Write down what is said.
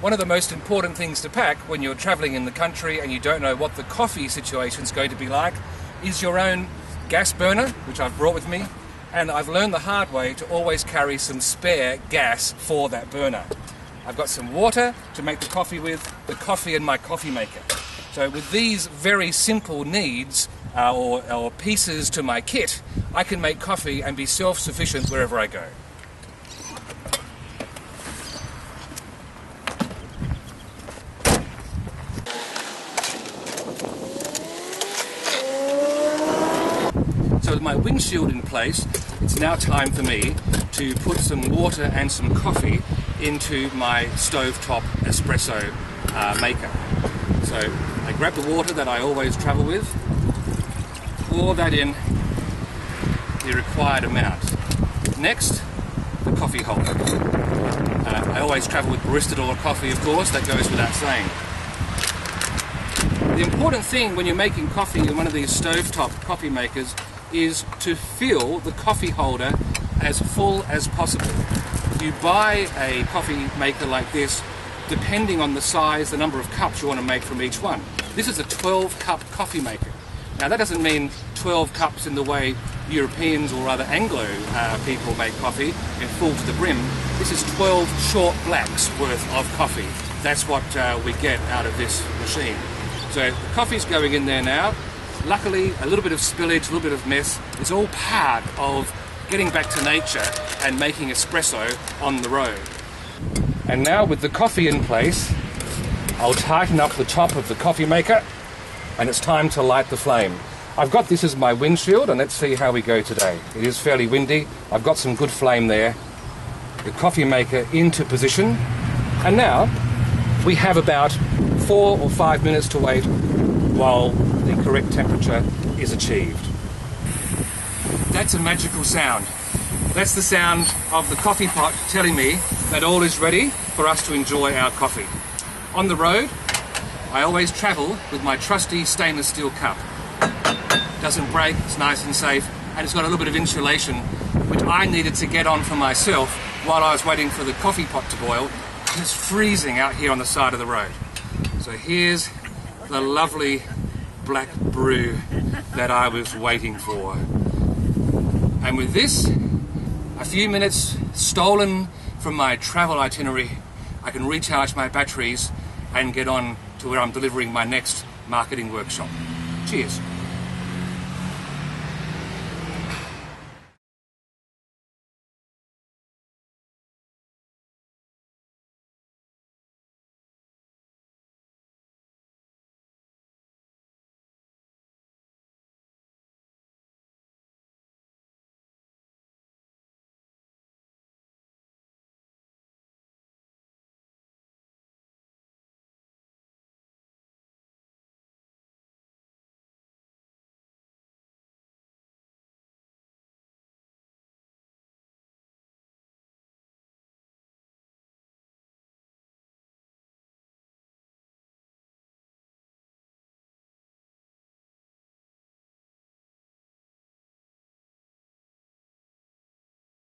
One of the most important things to pack when you're travelling in the country and you don't know what the coffee situation is going to be like is your own gas burner, which I've brought with me, and I've learned the hard way to always carry some spare gas for that burner. I've got some water to make the coffee with, the coffee and my coffee maker. So with these very simple needs or pieces to my kit, I can make coffee and be self-sufficient wherever I go. So with my windshield in place, it's now time for me to put some water and some coffee into my stovetop espresso maker. So I grab the water that I always travel with, pour that in the required amount. Next, the coffee holder. I always travel with barista coffee, of course, that goes without saying. The important thing when you're making coffee in one of these stovetop coffee makers is to fill the coffee holder as full as possible. You buy a coffee maker like this, depending on the size, the number of cups you want to make from each one. This is a 12-cup coffee maker. Now that doesn't mean 12 cups in the way Europeans or rather Anglo people make coffee in full to the brim. This is 12 short blacks worth of coffee. That's what we get out of this machine. So the coffee's going in there now. Luckily, a little bit of spillage, a little bit of mess, is all part of getting back to nature and making espresso on the road. And now with the coffee in place, I'll tighten up the top of the coffee maker and it's time to light the flame. I've got this as my windshield and let's see how we go today. It is fairly windy. I've got some good flame there. The coffee maker into position. And now we have about 4 or 5 minutes to wait while the correct temperature is achieved. That's a magical sound. That's the sound of the coffee pot telling me that all is ready for us to enjoy our coffee. On the road, I always travel with my trusty stainless steel cup. Doesn't break, it's nice and safe, and it's got a little bit of insulation, which I needed to get on for myself while I was waiting for the coffee pot to boil. It's freezing out here on the side of the road. So here's the lovely black brew that I was waiting for. And with this, a few minutes stolen from my travel itinerary, I can recharge my batteries and get on to where I'm delivering my next marketing workshop. Cheers.